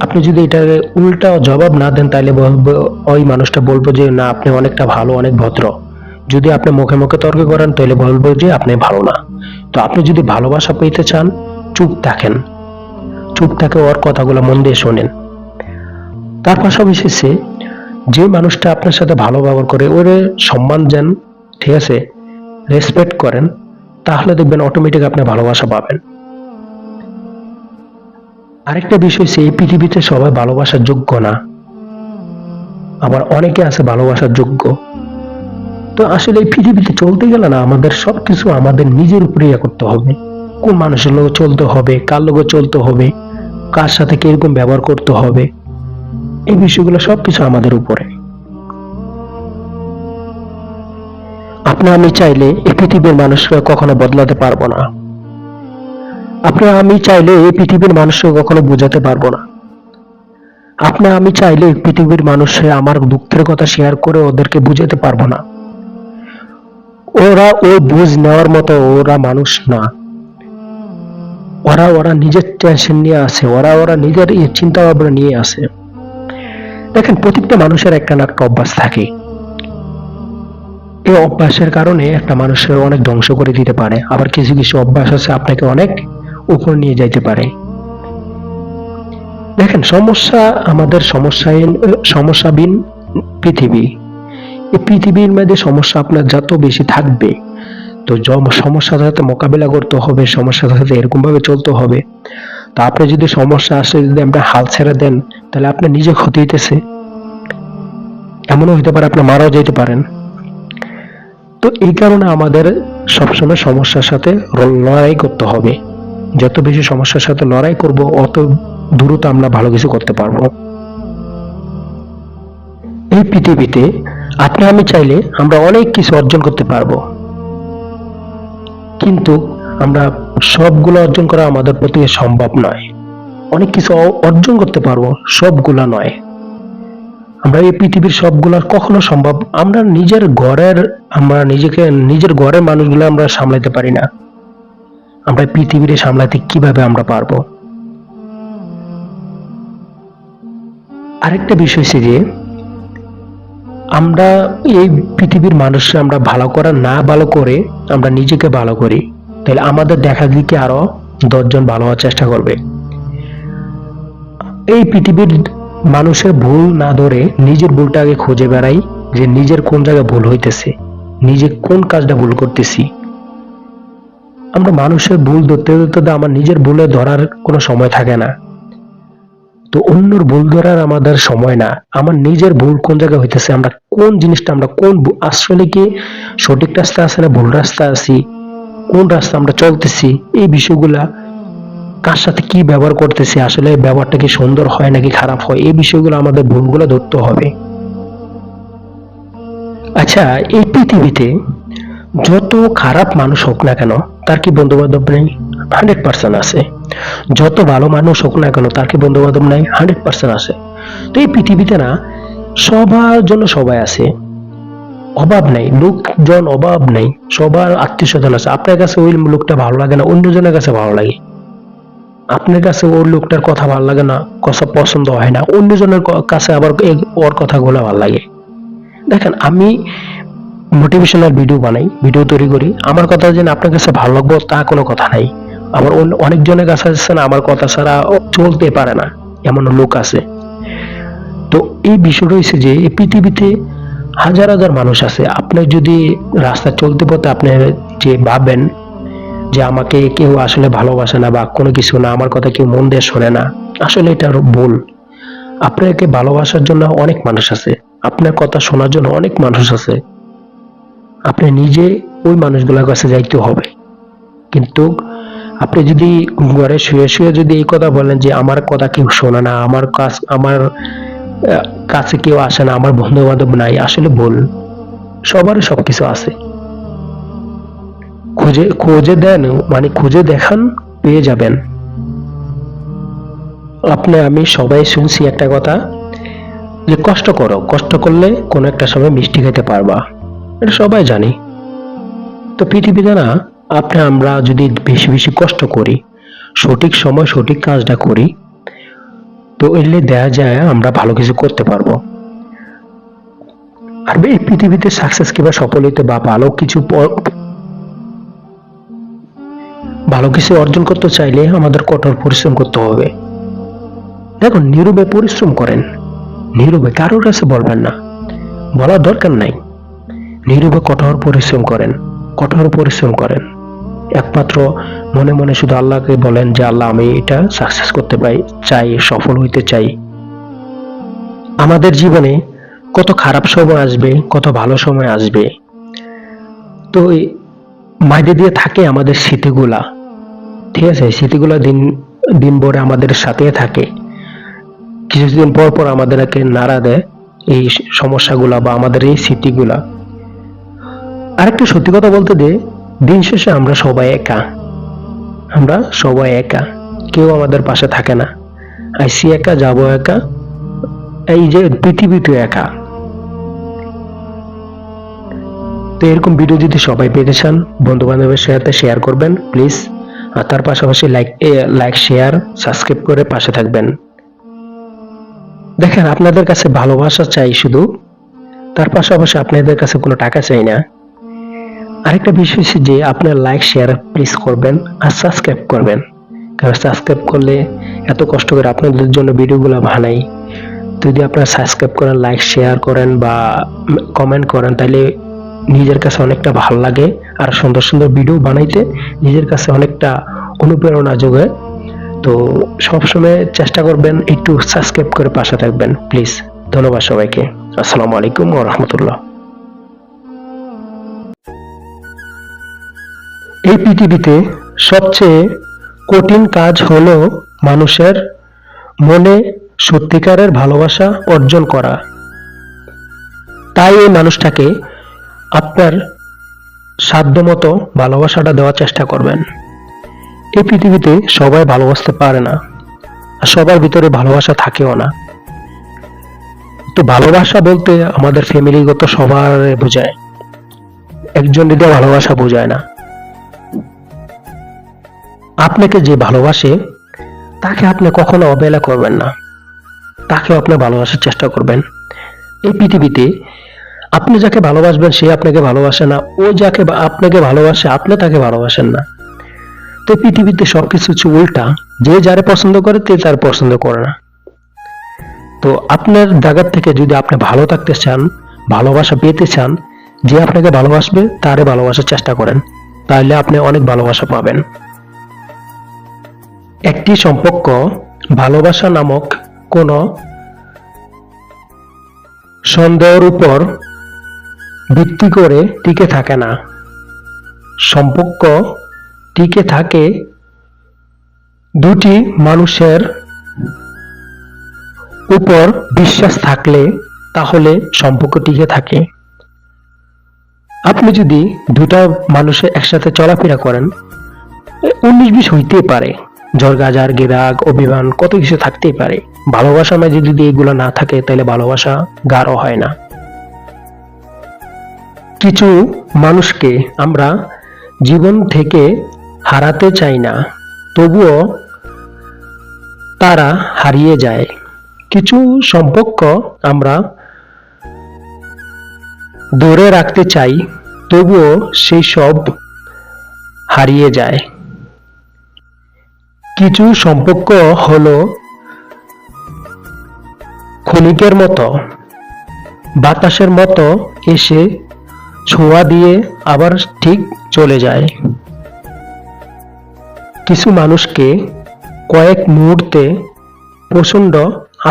আপনি যদি এটা উল্টা জবাব না দেন, তাহলে ওই মানুষটা বলবো যে না, আপনি অনেকটা ভালো, অনেক ভদ্র। যদি আপনি মুখে মুখে তর্ক করেন, তাহলে বলবো যে আপনি ভালো না। তো আপনি যদি ভালোবাসা পেতে চান, চুপ থাকেন, চুপ থাকে ওর কথাগুলো মন দিয়ে শোনেন। তার পাশাপাশি যে মানুষটা আপনার সাথে ভালো ব্যবহার করে, ওরে সম্মান দেন, ঠিক আছে, রেসপেক্ট করেন, তাহলে দেখবেন অটোমেটিক আপনি ভালোবাসা পাবেন। আরেকটা বিষয় হচ্ছে, এই পৃথিবীতে সবাই ভালোবাসার যোগ্য না, আবার অনেকে আছে ভালোবাসার যোগ্য। তো আসলে এই পৃথিবীতে চলতে গেলে না, আমাদের সবকিছু আমাদের নিজের উপরে করতে হবে। কোন মানুষের লোক চলতে হবে, কার লোক চলতে হবে, কার সাথে কিরকম ব্যবহার করতে হবে, এই বিষয়গুলো সবকিছু আমাদের উপরে। আপনি আমি চাইলে এই পৃথিবীর মানুষকে কখনো বদলাতে পারবো না। আপনি আমি চাইলে এই পৃথিবীর মানুষকে কখনো বোঝাতে পারবো না। আপনি আমি চাইলে এই পৃথিবীর মানুষের আমার দুঃখের কথা শেয়ার করে ওদেরকে বুঝাতে পারবো না। ওরা ওই বুঝ নেওয়ার মতো ওরা মানুষ না। ওরা নিজের টেনশন নিয়ে আছে, ওরা নিজের চিন্তা ভাবনা নিয়ে আছে। দেখেন, প্রত্যেকটা মানুষের একটা না একটা অভ্যাস থাকে। এই অভ্যাসের কারণে একটা মানুষের অনেক ধ্বংস করে দিতে পারে, আবার কিছু কিছু অভ্যাস আছে আপনাকে অনেক উপর নিয়ে যাইতে পারে। দেখেন, আমাদের সমস্যাবিহীন পৃথিবী। এই পৃথিবীর মধ্যে সমস্যা আপনার যত বেশি থাকবে, তো সমস্যার সাথে মোকাবিলা করতে হবে, সমস্যার সাথে এরকম ভাবে চলতে হবে। তো আপনি যদি সমস্যা আসলে যদি আপনি হাল ছেড়ে দেন, তাহলে আপনি নিজে ক্ষতি হইতেছে। এমনও হতে পারে আপনি মারাও যেতে পারেন। তো এই কারণে আমাদের সবসময় সমস্যার সাথে লড়াই করতে হবে। যত বেশি সমস্যার সাথে লড়াই করব, অত দ্রুত আমরা ভালো কিছু করতে পারবো। এই পৃথিবীতে আপনি আমি চাইলে আমরা অনেক কিছু অর্জন করতে পারবো, কিন্তু আমরা সবগুলো অর্জন করা আমাদের পক্ষে সম্ভব নয়। অনেক কিছু অর্জন করতে পারবো, সবগুলা নয়। আমরা এই পৃথিবীর সবগুলা কখনো সম্ভব, আমরা নিজের ঘরের মানুষগুলো আমরা সামলাতে পারি না, আমরা পৃথিবীর সামলাতে কিভাবে আমরা পারবো? আরেকটা বিষয় হচ্ছে যে আমরা এই পৃথিবীর মানুষরা আমরা ভালো করা না ভালো করে আমরা নিজেকে ভালো করি, তাহলে আমাদের দেখা দিকে আরো 10 জন ভালো হওয়ার চেষ্টা করবে। এই পৃথিবীর মানুষের ভুল না ধরে নিজের ভুলটা আগে খুঁজে বেড়াই, যে নিজের কোন জায়গায় ভুল হইতেছে, নিজে কোন কাজটা ভুল করতেছি। আমরা মানুষের ভুল ধরতে ধরতে আমার নিজের ভুলে ধরার কোনো সময় থাকে না। তো অন্যর ভুল ধরার আমাদের সময় না, আমার নিজের ভুল কোন জায়গায় হইতেছে, আমরা কোন জিনিসটা আমরা আসলে কি সঠিক রাস্তা আছে না ভুল রাস্তা আছি, কোন রাস্তা আমরা চলতেছি, এই বিষয়গুলা, কার সাথে কি ব্যবহার করতেছি, আসলে ব্যবহারটা কি সুন্দর হয় নাকি খারাপ হয়, এই বিষয়গুলো আমাদের ভুলগুলো ধরতে হবে। আচ্ছা, এই পৃথিবীতে যত খারাপ মানুষ হোক না কেন তার কি বন্ধু বান্ধব নেই? 100% আছে। যত ভালো মানুষ হোক না কেন তার কি বন্ধু বান্ধব নাই? 100% আছে। তো এই পৃথিবীতে না সবার জন্য সবাই আছে, অভাব নেই, লোকজন অভাব নেই, সবার আত্মীয় স্বজন আছে। আপনার কাছে ওই লোকটা ভালো লাগে না, অন্যজনের কাছে ভালো লাগে। আপনার কাছে ওর লোকটার কথা ভালো লাগে না, কথা পছন্দ হয় না, অন্যজনের কাছে আবার ওর কথাগুলো ভালো লাগে। দেখেন, আমি মোটিভেশনাল ভিডিও বানাই, ভিডিও তৈরি করি, আমার কথা যেন আপনার কাছে ভালো লাগবে তা কোনো কথা নাই। আবার অনেকজনের কাছে আছে না আমার কথা ছাড়া চলতে পারে না, এমন লোক আছে। তো এই বিষয়টা হচ্ছে যে এই পৃথিবীতে হাজার হাজার মানুষ আছে। আপনি যদি রাস্তা চলতে পথে আপনি যে ভাবেন যে আমাকে কেউ আসলে ভালোবাসে না বা কোনো কিছু না, আমার কথা কেউ মন দিয়ে শোনে না, আসলে এটা ভুল। আপনাকে ভালোবাসার জন্য অনেক মানুষ আছে, আপনার কথা শোনার জন্য অনেক মানুষ আছে। আপনি নিজে ওই মানুষগুলোর কাছে যাইতে হবে। কিন্তু আপনি যদি ঘরে শুয়ে শুয়ে যদি এই কথা বলেন যে আমার কথা কেউ শোনে না, আমার কাছে কেউ আসে না, আমার বন্ধু বান্ধব নাই, আসলে ভুল। সবারই সবকিছু আছে, খুঁজে খুঁজে দেন, মানে খুঁজে দেখান, পেয়ে যাবেন। আপনি আমি সবাই শুনছি একটা কথা, যে কষ্ট করো, কষ্ট করলে কোনো একটা সময় মিষ্টি খেতে পারবা, এটা সবাই জানি। তো পৃথিবীতে না আমরা যদি বেশি বেশি কষ্ট করি, সঠিক সময় সঠিক কাজটা করি, তো এলে দেখা যায় আমরা ভালো কিছু করতে পারবো। আর এই পৃথিবীতে সাকসেস কিংবা সফল হইতে বা ভালো কিছু অর্জন করতে চাইলে আমাদের কঠোর পরিশ্রম করতে হবে। দেখুন, নীরবে পরিশ্রম করেন, নীরবে কারোর কাছে বলবেন না, বলার দরকার নাই। নীরবে কঠোর পরিশ্রম করেন, কঠোর পরিশ্রম করেন। একমাত্র মনে মনে শুধু আল্লাহকে বলেন যে আল্লাহ আমি এটা সাকসেস করতে চাই, সফল হইতে চাই। আমাদের জীবনে কত খারাপ সময় আসবে, কত ভালো সময় আসবে, তো মাঝে দিয়ে থাকে আমাদের স্মৃতিগুলা। ঠিক আছে, স্মৃতিগুলা দিন দিন ভরে আমাদের সাথে থাকে, কিছুদিন পর পর আমাদেরকে নাড়া দেয় এই সমস্যাগুলা বা আমাদের এই স্মৃতিগুলা। আরেকটা সত্যি কথা বলতে দে, দিন শেষে আমরা সবাই একা, আমরা সবাই একা, কেউ আমাদের পাশে থাকে না। আইসি একা, যাবো একা, এই যে পৃথিবীতে একা। তো এরকম ভিডিও যদি সবাই পেতে চান, বন্ধু বান্ধবের সাথে শেয়ার করবেন প্লিজ। আর তার পাশাপাশি লাইক শেয়ার সাবস্ক্রাইব করে পাশে থাকবেন। দেখেন, আপনাদের কাছে ভালোবাসা চাই শুধু, তার পাশাপাশি আপনাদের কাছে কোনো টাকা চাই না। আরেকটা বিষয় হচ্ছে যে আপনার লাইক শেয়ার প্লিজ করবেন আর সাবস্ক্রাইব করবেন, কারণ সাবস্ক্রাইব করলে এত কষ্ট করে আপনাদের জন্য ভিডিওগুলো বানাই, যদি আপনারা সাবস্ক্রাইব করেন, লাইক শেয়ার করেন বা কমেন্ট করেন, তাহলে নিজের কাছে অনেকটা ভালো লাগে, আর সুন্দর সুন্দর ভিডিও বানাইতে নিজের কাছে অনেকটা অনুপ্রেরণা যোগায়। তো সবসময় চেষ্টা করবেন একটু সাবস্ক্রাইব করে পাশে থাকবেন প্লিজ। ধন্যবাদ সবাইকে। আসসালামু আলাইকুম ওয়া রাহমাতুল্লাহ। এই পৃথিবীতে সবচেয়ে কঠিন কাজ হলো মানুষের মনে সত্যিকারের ভালোবাসা অর্জন করা। তাই এই মানুষটাকে আপনার সাধ্যমতো ভালোবাসাটা দেওয়ার চেষ্টা করবেন। এই পৃথিবীতে সবাই ভালোবাসতে পারে না, আর সবার ভিতরে ভালোবাসা থাকেও না। তো ভালোবাসা বলতে আমাদের ফ্যামিলিগত সবার বোঝায়, একজন দিয়ে ভালোবাসা বোঝায় না। আপনাকে যে ভালোবাসে তাকে আপনি কখনো অবহেলা করবেন না, তাকে আপনি ভালোবাসার চেষ্টা করবেন। এই পৃথিবীতে আপনি যাকে ভালোবাসবেন সে আপনাকে ভালোবাসে না, ও যাকে আপনাকে ভালোবাসে আপনি তাকে ভালোবাসেন না। তো পৃথিবীতে সবকিছু হচ্ছে উল্টা, যে যারে পছন্দ করে তে তার পছন্দ করে না। তো আপনার জায়গার থেকে যদি আপনি ভালো থাকতে চান, ভালোবাসা পেতে চান, যে আপনাকে ভালোবাসবে তারে ভালোবাসার চেষ্টা করেন, তাহলে আপনি অনেক ভালোবাসা পাবেন। একটি সম্পর্ক ভালোবাসা নামক কোন সন্দেহের উপর ভিত্তি করে টিকে থাকে না। সম্পর্ক টিকে থাকে দুটি মানুষের উপর বিশ্বাস থাকলে, তাহলে সম্পর্ক টিকে থাকে। আপনি যদি দুটা মানুষের একসাথে চলাফেরা করেন, 19-20 হইতেই পারে, ঝড়গাঝার গেরাগ অভিমান কত কিছু থাকতেই পারে। ভালোবাসার মাঝে যদি এগুলো না থাকে তাহলে ভালোবাসা গাঢ় হয় না। কিছু মানুষকে আমরা জীবন থেকে হারাতে চাই না, তবুও তারা হারিয়ে যায়। কিছু সম্পর্ক আমরা ধরে রাখতে চাই, তবুও সেই সব হারিয়ে যায়। কিছু সম্পর্ক হলো ক্ষণিকের মতো, বাতাসের মতো এসে ছোঁয়া দিয়ে আবার ঠিক চলে যায়। কিছু মানুষকে কয়েক মুহূর্তে প্রচন্ড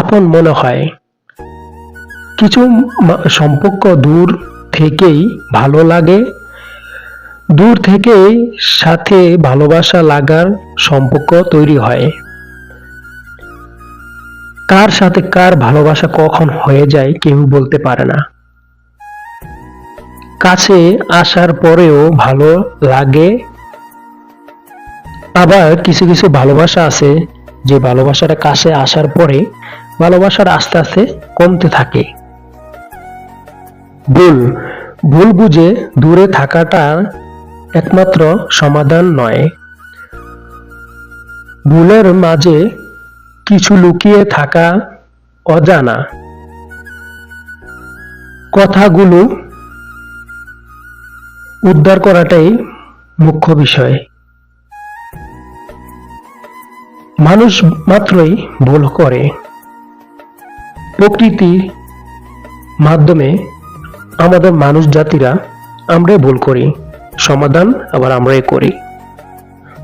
আপন মনে হয়। কিছু সম্পর্ক দূর থেকেই ভালো লাগে, দূর থেকেই সাথে ভালোবাসা লাগার সম্পর্ক তৈরি হয়। কার সাথে কার ভালোবাসা কখন হয়ে যায় কেউ বলতে পারে না। কাছে আসার পরেও ভালো লাগে, আবার কিছু কিছু ভালোবাসা আছে যে ভালোবাসাটা কাছে আসার পরে ভালোবাসার আস্তে আস্তে কমতে থাকে। ভুল বুঝে দূরে থাকাটা একমাত্র সমাধান নয়। ভুলের মাঝে কিছু লুকিয়ে থাকা অজানা কথাগুলো উদ্ধার করাটাই মুখ্য বিষয়। মানুষ মাত্রই ভুল করে, প্রকৃতির মাধ্যমে আমাদের মানুষ জাতিরা আমরাই ভুল করি, সমাধান আবার আমরাই করি।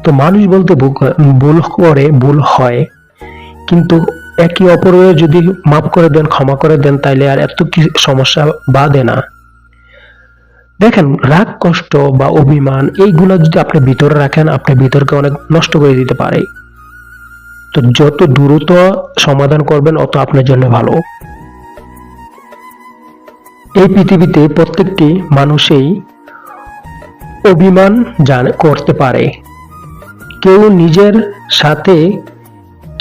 তো মানুষ বলতে ভুল করে, ভুল হয়, কিন্তু একে অপরের যদি মাফ করে দেন, ক্ষমা করে দেন, তাইলে আর এত কি সমস্যা বাধে না। দেখেন, রাগ কষ্ট বা অভিমান এইগুলা যদি আপনি ভিতরে রাখেন, আপনি ভিতরকে অনেক নষ্ট করে দিতে পারে। তো যত দ্রুত সমাধান করবেন অত আপনার জন্য ভালো। এই পৃথিবীতে প্রত্যেকটি মানুষই অভিমান করতে পারে, কেউ নিজের সাথে,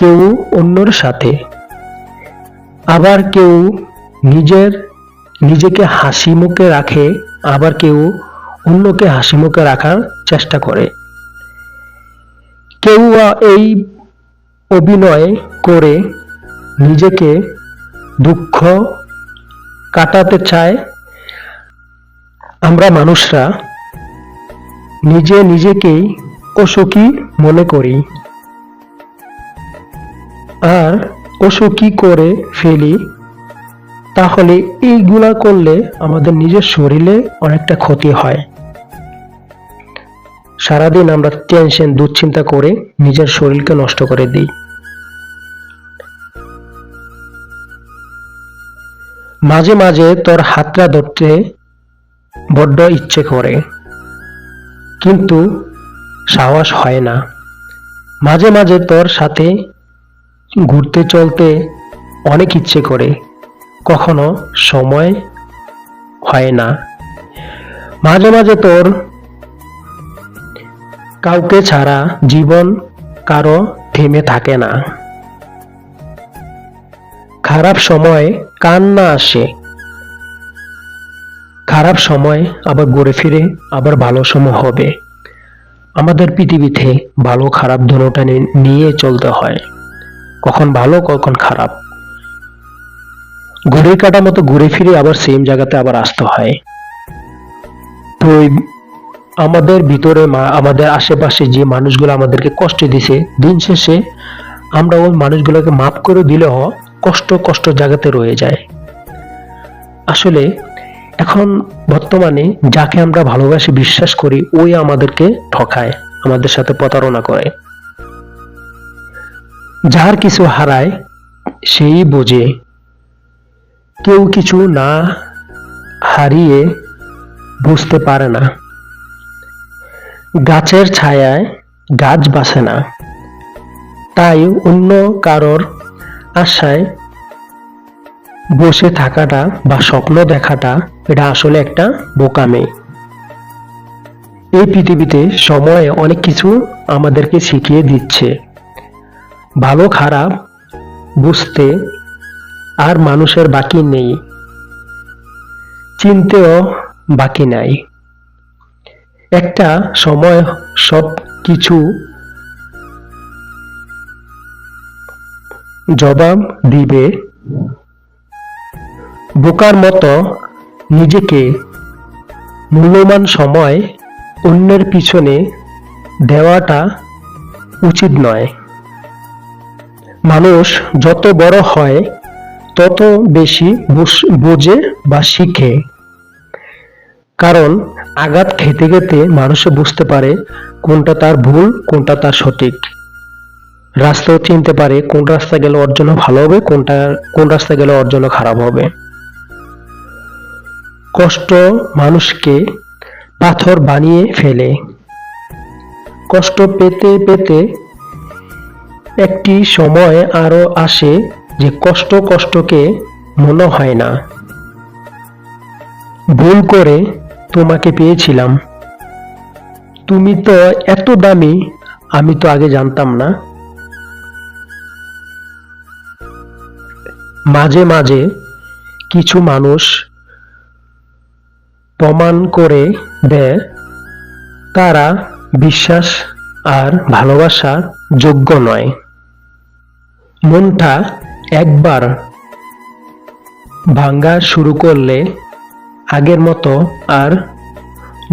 কেউ অন্যর সাথে, আবার কেউ নিজেকে হাসি মুখে রাখে, আবার কেউ অন্যকে হাসি মুখে রাখার চেষ্টা করে। কেউ এই অভিনয় করে নিজেকে দুঃখ কাটাতে চায়। আমরা মানুষরা নিজেকেই অসুখী মনে করি আর অসুখী করে ফেলি তাহলে এইগুলা করলে আমাদের নিজের শরীরে অনেকটা ক্ষতি হয়। সারাদিন আমরা টেনশন দুশ্চিন্তা করে নিজের শরীরকে নষ্ট করে দিই। মাঝে মাঝে তোর হাতটা ধরতে বড্ড ইচ্ছে করে, কিন্তু সাহস হয় না। মাঝে মাঝে তোর সাথে ঘুরতে চলতে অনেক ইচ্ছে করে, কখনো সময় হয় না। মাঝে মাঝে তোর কাউকে ছাড়া জীবন কারো থেমে থাকে না। খারাপ সময় কান্না আসে, খারাপ সময় আবার ঘুরে ফিরে আবার ভালো সময় হবে। আমাদের পৃথিবীতে ভালো খারাপ দুটোটা নিয়ে চলতে হয়, কখন ভালো কখন খারাপ। ঘুরে কাটা মতো ঘুরে ফিরে আবার সেম জায়গাতে আবার আসতে হয়। তো আমাদের ভিতরে আমাদের আশেপাশে যে মানুষগুলো আমাদেরকে কষ্ট দিছে, দিন শেষে আমরা ওই মানুষগুলোকে মাফ করে দিলেও কষ্ট জায়গাতে রয়ে যায়। আসলে এখন বর্তমানে যাকে আমরা ভালোবাসি বিশ্বাস করি, ওই আমাদেরকে ঠকায়, আমাদের সাথে প্রতারণা করে। যার কিছু হারায় সেই বোঝে, কেউ কিছু না হারিয়ে বুঝতে পারে না। গাছের ছায়ায় গাছ বাঁচে না, তাই অন্য কারোর আশায় বসে থাকাটা বা স্বপ্ন দেখাটা এটা আসলে একটা বোকামি। এই পৃথিবীতে সময় অনেক কিছু আমাদেরকে শিখিয়ে দিচ্ছে, ভালো খারাপ বুঝতে আর মানুষের বাকি নেই, চিনতেও বাকি নাই। একটা সময় সব কিছু জবাব দিবে। বোকার মতো নিজেকে মূল্যবান সময় অন্যের পিছনে দেওয়াটা উচিত নয়। মানুষ যত বড় হয় তত বেশি বোঝে বা শিখে, কারণ আঘাত খেতে খেতে মানুষে বুঝতে পারে কোনটা তার ভুল কোনটা তার সঠিক। রাস্তাও চিনতে পারে কোন রাস্তা গেলে ওর জন্য ভালো হবে, কোন রাস্তা গেলে ওর জন্য খারাপ হবে। কষ্ট মানুষকে পাথর বানিয়ে ফেলে। কষ্ট পেতে পেতে একটি সময় আরো আসে যে কষ্টকে মনে হয় না। ভুল করে তোমাকে পেয়েছিলাম, তুমি তো এত দামি, আমি তো আগে জানতাম না। মাঝে মাঝে কিছু মানুষ প্রমাণ করে দেয় তারা বিশ্বাস আর ভালোবাসার যোগ্য নয়। মনটা একবার ভাঙা শুরু করলে আগের মতো আর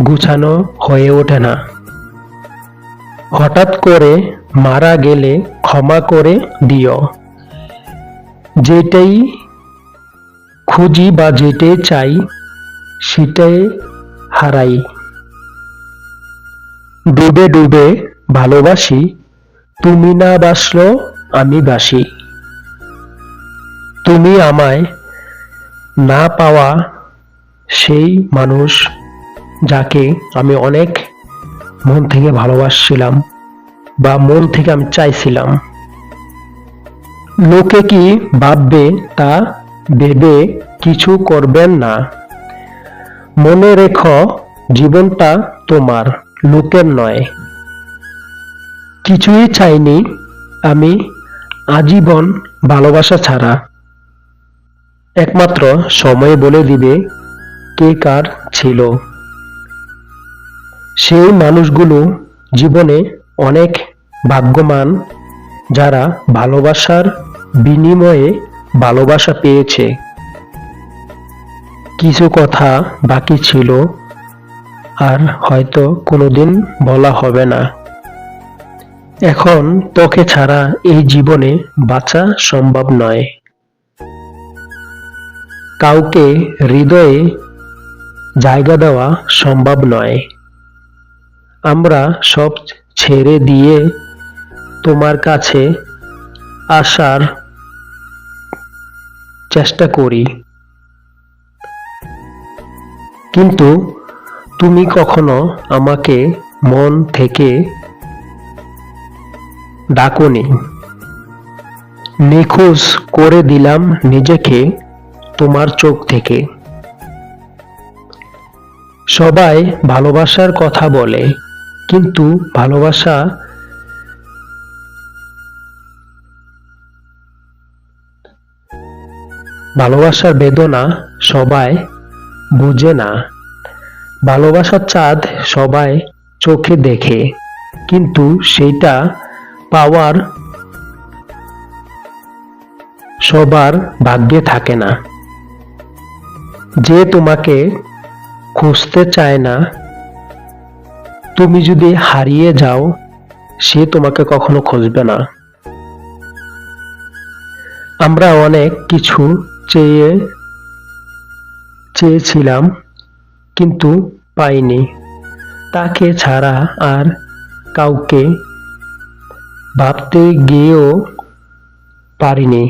গুছানো হয়ে ওঠে না। হঠাৎ করে মারা গেলে ক্ষমা করে দিও, যেটাই খুঁজি বা যেটাই চাই সেটাই হারাই। ডুবে ডুবে ভালোবাসি, তুমি না বাসলো আমি বাসি। তুমি আমায় না পাওয়া সেই মানুষ যাকে আমি অনেক মন থেকে ভালোবাসছিলাম বা মন থেকে আমি চাইছিলাম। লোকে কি ভাববে তা ভেবে কিছু করবেন না। মনে রেখো জীবনটা তোমার, লোকের নয়। কিছুই চাইনি আমি আজীবন ভালোবাসা ছাড়া। একমাত্র সময় বলে দিবে কে কার ছিল। সেই মানুষগুলো জীবনে অনেক ভাগ্যবান যারা ভালোবাসার বিনিময়ে ভালোবাসা পেয়েছে। কিছু কথা বাকি ছিল আর হয়তো কোনোদিন বলা হবে না। এখন তোকে ছাড়া এই জীবনে বাঁচা সম্ভব নয়। কাউকে হৃদয়ে জায়গা দেওয়া সম্ভব নয়। আমরা সব ছেড়ে দিয়ে তোমার কাছে আসার চেষ্টা করি, কিন্তু তুমি কখনো আমাকে মন থেকে ডাকোনি। নিখোঁজ করে দিলাম নিজেকে তোমার চোখ থেকে। সবাই ভালোবাসার কথা বলে, কিন্তু ভালোবাসার বেদনা সবাই বুঝে না। ভালোবাসার চাঁদ সবাই চোখে দেখে, কিন্তু সেইটা পাওয়ার সবার ভাগ্যে থাকে না। যে তোমাকে খুঁজতে চায় না, তুমি যদি হারিয়ে যাও, সে তোমাকে কখনো খুঁজবে না। আমরা অনেক কিছু চেয়েছিলাম, কিন্তু পাইনি। তাকে ছাড়া আর কাউকে ভাবতে গিয়েও পারিনি।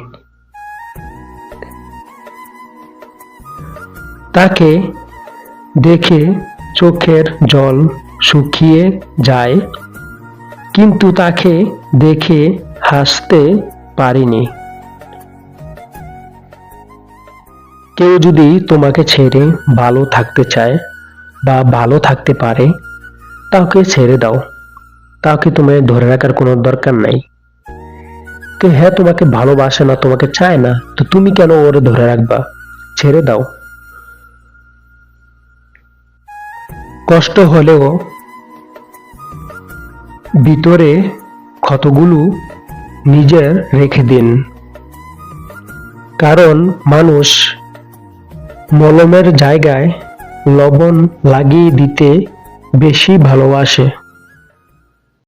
তাকে দেখে চোখের জল শুকিয়ে যায়, কিন্তু তাকে দেখে হাসতে পারিনি। কেউ যদি তোমাকে ছেড়ে ভালো থাকতে চায় বা ভালো থাকতে পারে, তাকে ছেড়ে দাও। তাকে তোমায় ধরে রাখার কোনো দরকার নাই। হ্যাঁ, তোমাকে ভালোবাসে না, তোমাকে চায় না, তো তুমি কেন ওরে ধরে রাখবা? ছেড়ে দাও। কষ্ট হলেও ভিতরে ক্ষতগুলো নিজের রেখে দিন, কারণ মানুষ মলমের জায়গায় লবণ লাগিয়ে দিতে বেশি ভালোবাসে।